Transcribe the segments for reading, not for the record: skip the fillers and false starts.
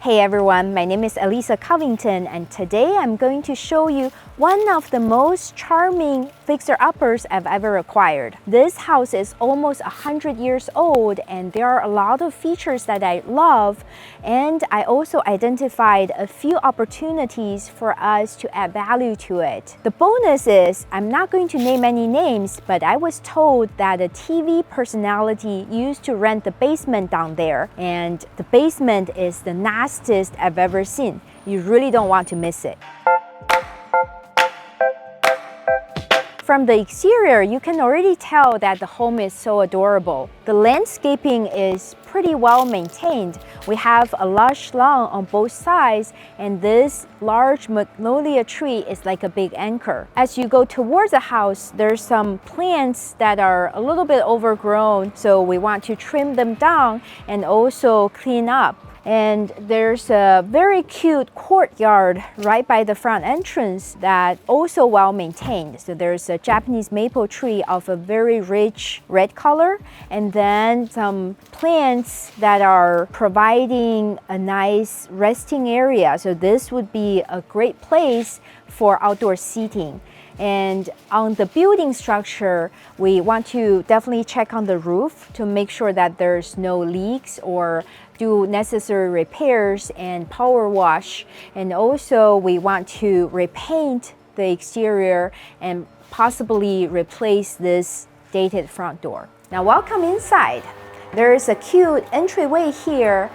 Hey everyone, my name is Elisa Covington, and today I'm going to show you one of the most charming fixer-uppers I've ever acquired. This house is almost 100 years old, and there are a lot of features that I love, and I also identified a few opportunities for us to add value to it. The bonus is, I'm not going to name any names, but I was told that a TV personality used to rent the basement down there, and the basement is the nastiest I've ever seen. You really don't want to miss it. From the exterior, you can already tell that the home is so adorable. The landscaping is pretty well maintained. We have a lush lawn on both sides, and this large magnolia tree is like a big anchor. As you go towards the house, there's some plants that are a little bit overgrown, so we want to trim them down and also clean up. And there's a very cute courtyard right by the front entrance that also well maintained. So there's a Japanese maple tree of a very rich red color, and then some plants that are providing a nice resting area. So this would be a great place for outdoor seating. And on the building structure, we want to definitely check on the roof to make sure that there's no leaks or do necessary repairs and power wash. And also we want to repaint the exterior and possibly replace this dated front door. Now welcome inside. There is a cute entryway here.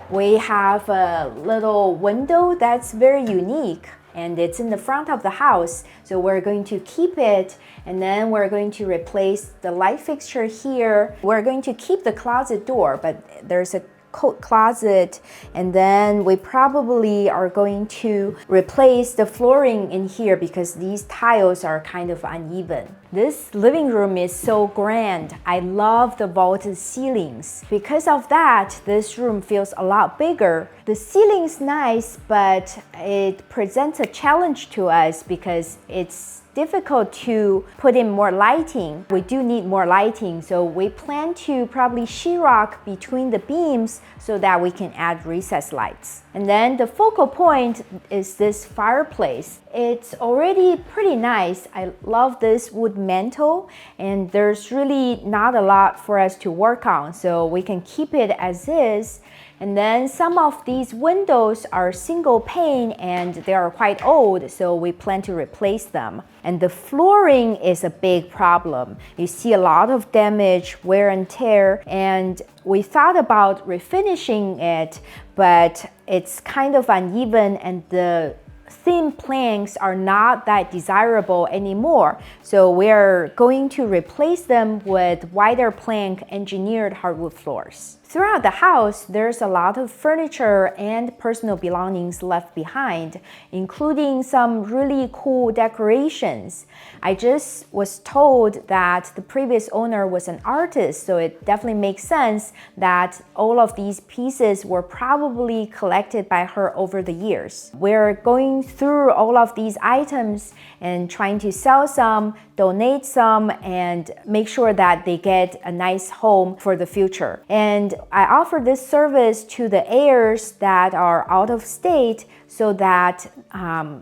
We have a little window that's very unique, and it's in the front of the house, so we're going to keep it, and then we're going to replace the light fixture here. We're going to keep the closet door, but there's a coat closet, and then we probably are going to replace the flooring in here because these tiles are kind of uneven. This living room is so grand. I love the vaulted ceilings. Because of that, this room feels a lot bigger. The ceiling's nice, but it presents a challenge to us because it's difficult to put in more lighting. We do need more lighting, so we plan to probably sheetrock between the beams so that we can add recessed lights. And then the focal point is this fireplace. It's already pretty nice. I love this wood mantle, and there's really not a lot for us to work on, so we can keep it as is. And then some of these windows are single pane and they are quite old, so we plan to replace them. And the flooring is a big problem. You see a lot of damage, wear and tear, and we thought about refinishing it, but it's kind of uneven and the thin planks are not that desirable anymore. So we're going to replace them with wider plank engineered hardwood floors. Throughout the house, there's a lot of furniture and personal belongings left behind, including some really cool decorations. I just was told that the previous owner was an artist, so it definitely makes sense that all of these pieces were probably collected by her over the years. We're going through all of these items and trying to sell some, donate some, and make sure that they get a nice home for the future. And I offer this service to the heirs that are out of state so that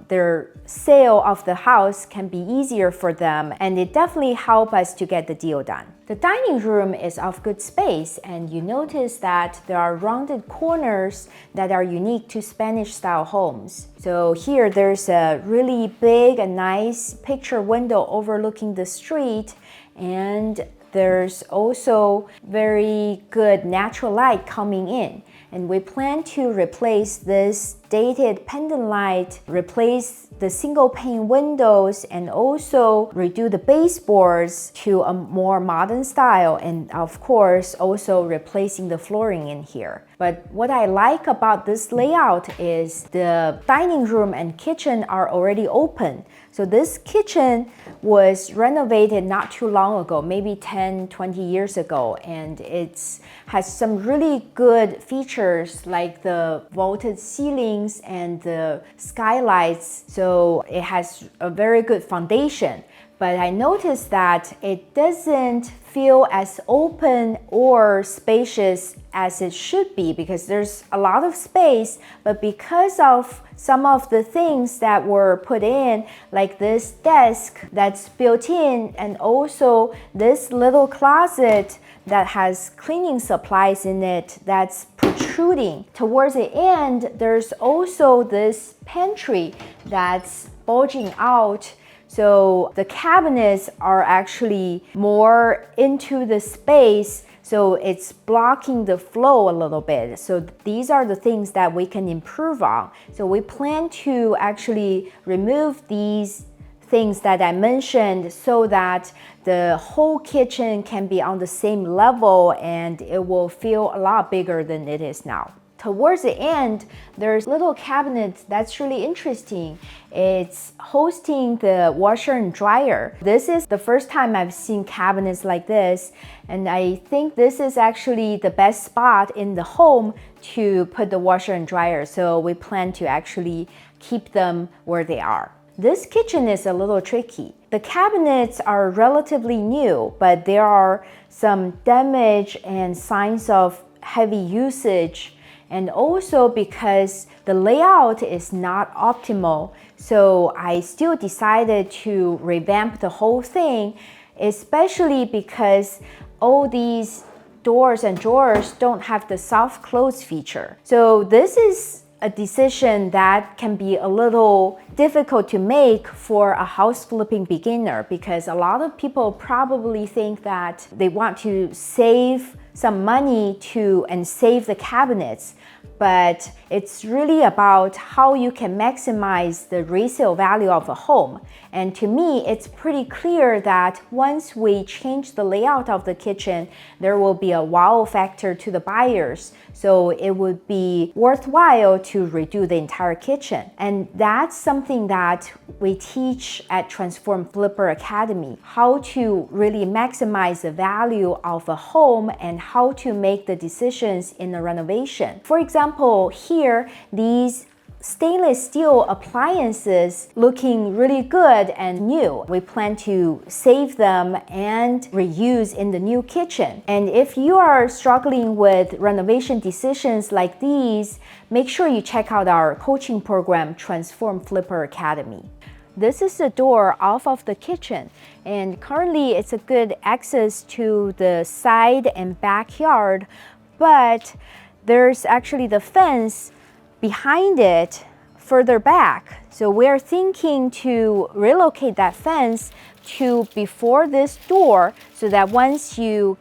their sale of the house can be easier for them, and it definitely helps us to get the deal done. The dining room is of good space, and you notice that there are rounded corners that are unique to Spanish-style homes. So here there's a really big and nice picture window overlooking the street, and there's also very good natural light coming in. And we plan to replace this dated pendant light, replace the single pane windows, and also redo the baseboards to a more modern style, and of course also replacing the flooring in here. But what I like about this layout is the dining room and kitchen are already open. So this kitchen was renovated not too long ago, maybe 10-20 years ago, and it has some really good features like the vaulted ceilings and the skylights. So it has a very good foundation. but I noticed that it doesn't feel as open or spacious as it should be because there's a lot of space, but because of some of the things that were put in, like this desk that's built in, and also this little closet that has cleaning supplies in it that's protruding. Towards the end, there's also this pantry that's bulging out. So the cabinets are actually more into the space, so it's blocking the flow a little bit. So these are the things that we can improve on. So we plan to actually remove these things that I mentioned so that the whole kitchen can be on the same level and it will feel a lot bigger than it is now. Towards the end, there's little cabinets that's really interesting. It's hosting the washer and dryer. This is the first time I've seen cabinets like this, and I think this is actually the best spot in the home to put the washer and dryer. So we plan to actually keep them where they are. This kitchen is a little tricky. The cabinets are relatively new, but there are some damage and signs of heavy usage. And also because the layout is not optimal, so I still decided to revamp the whole thing, especially because all these doors and drawers don't have the soft close feature. So this is a decision that can be a little difficult to make for a house flipping beginner because a lot of people probably think that they want to save some money and save the cabinets, but it's really about how you can maximize the resale value of a home. And to me, it's pretty clear that once we change the layout of the kitchen, there will be a wow factor to the buyers. So it would be worthwhile to redo the entire kitchen. And that's something that we teach at Transform Flipper Academy, how to really maximize the value of a home and how to make the decisions in a renovation. For example, here, these stainless steel appliances looking really good and new. We plan to save them and reuse in the new kitchen. And if you are struggling with renovation decisions like these, make sure you check out our coaching program, Transform Flipper Academy. This is the door off of the kitchen, and currently it's a good access to the side and backyard, but there's actually the fence behind it further back. So we're thinking to relocate that fence to before this door so that once you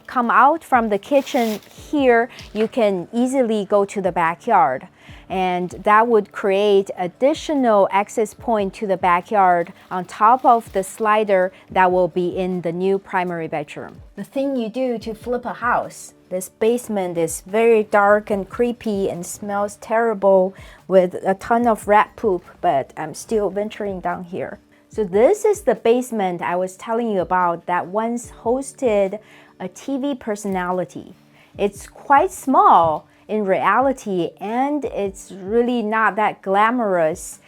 come out from the kitchen here, you can easily go to the backyard. And that would create additional access point to the backyard on top of the slider that will be in the new primary bedroom. The thing you do to flip a house. This basement is very dark and creepy and smells terrible with a ton of rat poop, but I'm still venturing down here. So this is the basement I was telling you about that once hosted a TV personality. It's quite small in reality, and it's really not that glamorous,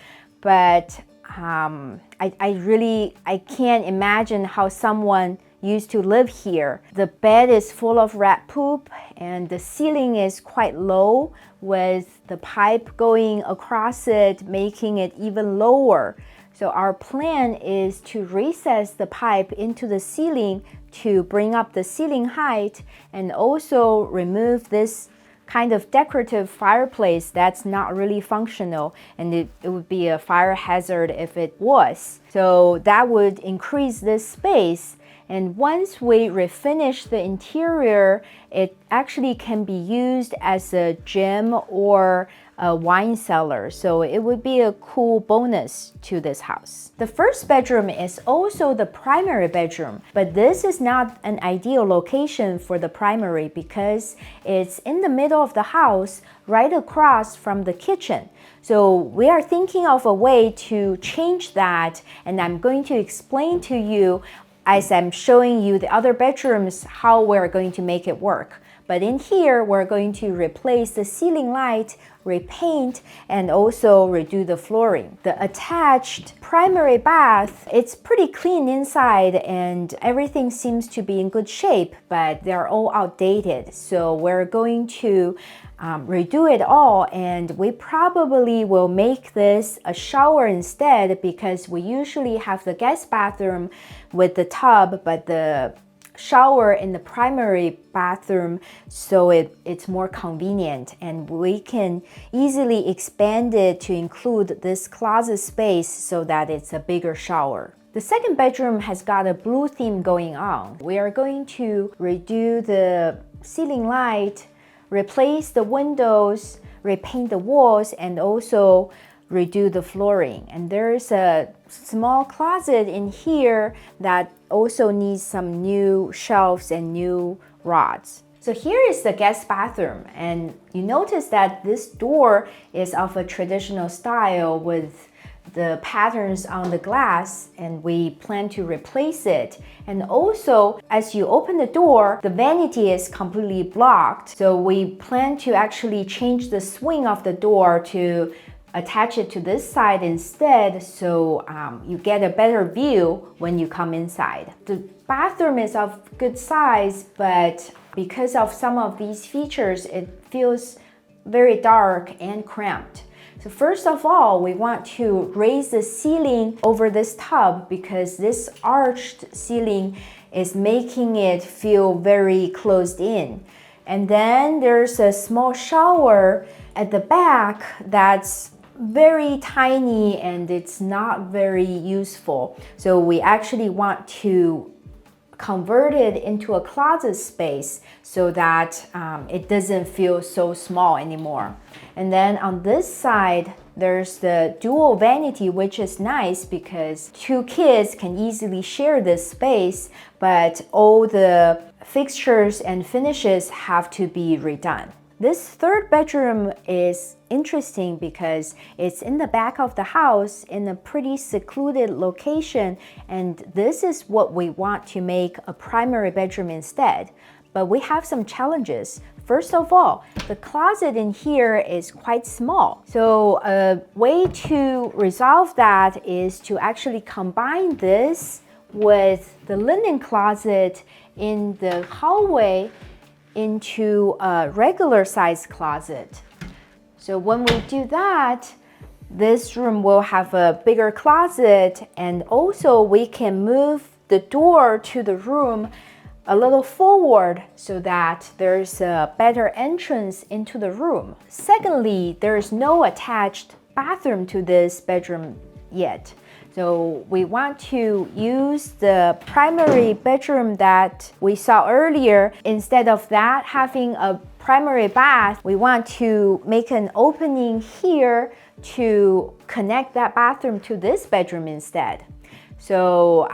but I can't imagine how someone used to live here. The bed is full of rat poop and the ceiling is quite low with the pipe going across it, making it even lower. So our plan is to recess the pipe into the ceiling to bring up the ceiling height and also remove this kind of decorative fireplace that's not really functional, and it would be a fire hazard if it was. So that would increase this space. And once we refinish the interior, it actually can be used as a gym or a wine cellar. So it would be a cool bonus to this house. The first bedroom is also the primary bedroom, but this is not an ideal location for the primary because it's in the middle of the house, right across from the kitchen. So we are thinking of a way to change that, and I'm going to explain to you as I'm showing you the other bedrooms how we're going to make it work. But in here, we're going to replace the ceiling light, repaint, and also redo the flooring. The attached primary bath, it's pretty clean inside and everything seems to be in good shape, but they're all outdated. So we're going to redo it all, and we probably will make this a shower instead, because we usually have the guest bathroom with the tub, but the shower in the primary bathroom, so it's more convenient, and we can easily expand it to include this closet space so that it's a bigger shower. The second bedroom has got a blue theme going on. We are going to redo the ceiling light, replace the windows, repaint the walls, and also redo the flooring. And there's a small closet in here that also needs some new shelves and new rods. So here is the guest bathroom, and you notice that this door is of a traditional style with the patterns on the glass, and we plan to replace it. And also, as you open the door, the vanity is completely blocked. So we plan to actually change the swing of the door to attach it to this side instead, so you get a better view when you come inside. The bathroom is of good size, but because of some of these features, it feels very dark and cramped. So first of all, we want to raise the ceiling over this tub, because this arched ceiling is making it feel very closed in. And then there's a small shower at the back that's very tiny and it's not very useful. So we actually want to convert it into a closet space so that it doesn't feel so small anymore. And then on this side, there's the dual vanity, which is nice because two kids can easily share this space, but all the fixtures and finishes have to be redone. This third bedroom is interesting because it's in the back of the house in a pretty secluded location, and this is what we want to make a primary bedroom instead. But we have some challenges. First of all, the closet in here is quite small. So a way to resolve that is to actually combine this with the linen closet in the hallway into a regular size closet. So when we do that, this room will have a bigger closet, and also we can move the door to the room a little forward so that there's a better entrance into the room. Secondly, there's no attached bathroom to this bedroom yet. So we want to use the primary bedroom that we saw earlier. Instead of that having a primary bath, we want to make an opening here to connect that bathroom to this bedroom instead. So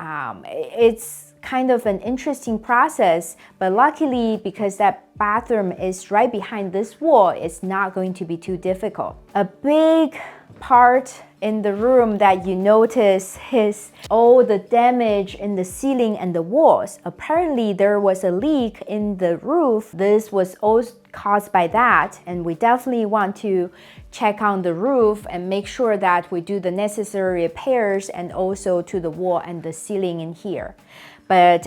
it's kind of an interesting process, but luckily because that bathroom is right behind this wall, it's not going to be too difficult. A big part in the room that you notice is all the damage in the ceiling and the walls. Apparently there was a leak in the roof. This was all caused by that, and we definitely want to check on the roof and make sure that we do the necessary repairs, and also to the wall and the ceiling in here. But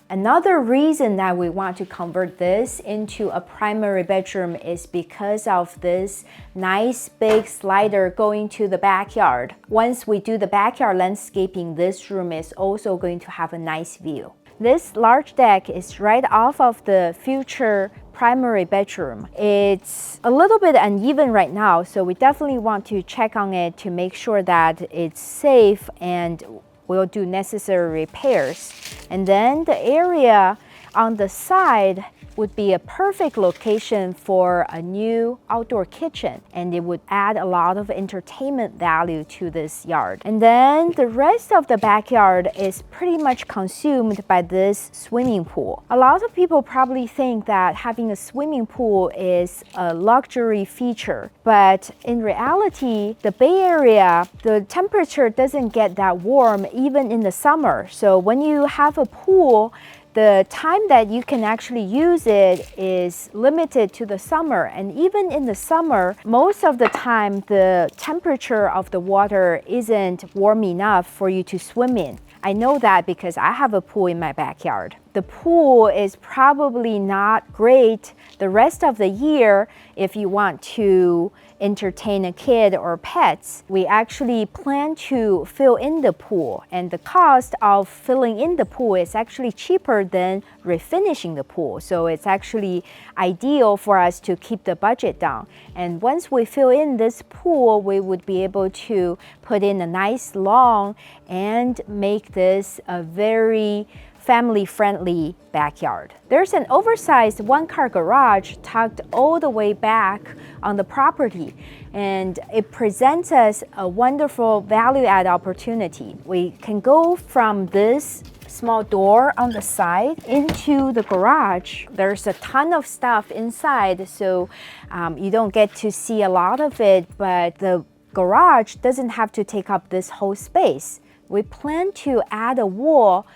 another reason that we want to convert this into a primary bedroom is because of this nice big slider going to the backyard. Once we do the backyard landscaping, this room is also going to have a nice view. This large deck is right off of the future primary bedroom. It's a little bit uneven right now, so we definitely want to check on it to make sure that it's safe, and we'll do necessary repairs. And then the area on the side would be a perfect location for a new outdoor kitchen, and it would add a lot of entertainment value to this yard. And then the rest of the backyard is pretty much consumed by this swimming pool. A lot of people probably think that having a swimming pool is a luxury feature, but in reality, the Bay Area, the temperature doesn't get that warm even in the summer. So when you have a pool, the time that you can actually use it is limited to the summer. And even in the summer, most of the time, the temperature of the water isn't warm enough for you to swim in. I know that because I have a pool in my backyard. The pool is probably not great the rest of the year if you want to entertain a kid or pets. We actually plan to fill in the pool, and the cost of filling in the pool is actually cheaper than refinishing the pool. So it's actually ideal for us to keep the budget down. And once we fill in this pool, we would be able to put in a nice lawn and make this a very family-friendly backyard. There's an oversized one-car garage tucked all the way back on the property, and it presents us a wonderful value-add opportunity. We can go from this small door on the side into the garage. There's a ton of stuff inside, so you don't get to see a lot of it, but the garage doesn't have to take up this whole space. We plan to add a wall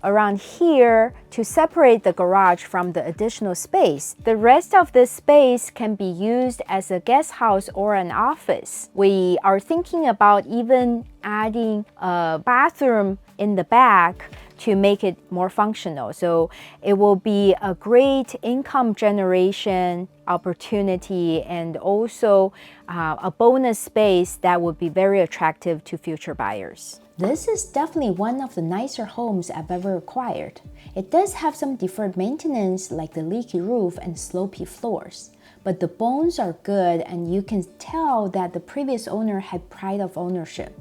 around here to separate the garage from the additional space. The rest of this space can be used as a guest house or an office. We are thinking about even adding a bathroom in the back to make it more functional. So it will be a great income generation opportunity and also a bonus space that would be very attractive to future buyers. This is definitely one of the nicer homes I've ever acquired. It does have some deferred maintenance like the leaky roof and slopey floors, but the bones are good and you can tell that the previous owner had pride of ownership.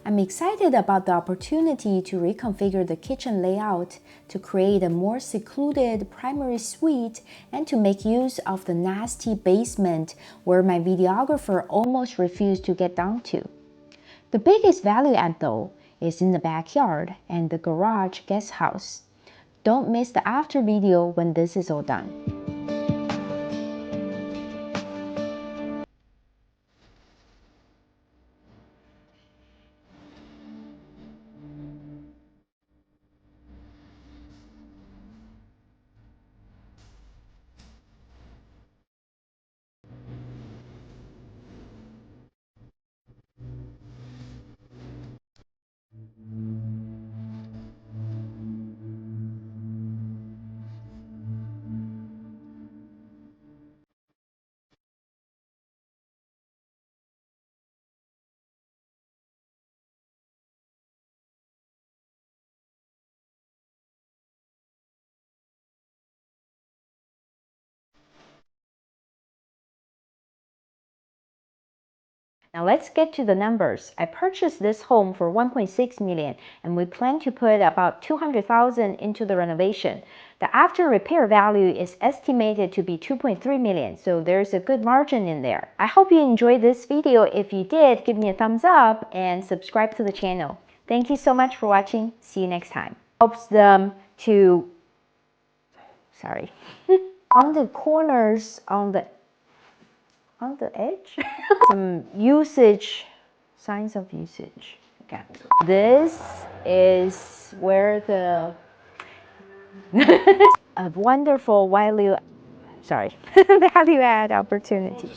I'm excited about the opportunity to reconfigure the kitchen layout to create a more secluded primary suite and to make use of the nasty basement where my videographer almost refused to get down to. The biggest value add though is in the backyard and the garage guest house. Don't miss the after video when this is all done. Now let's get to the numbers. I purchased this home for 1.6 million and we plan to put about 200,000 into the renovation. The after repair value is estimated to be 2.3 million, so there's a good margin in there. I hope you enjoyed this video. If you did, give me a thumbs up and subscribe to the channel. Thank you so much for watching. See you next time. Helps them to, on the corners, on the edge, some usage, signs of usage. Okay. This is where the a wonderful value add opportunity.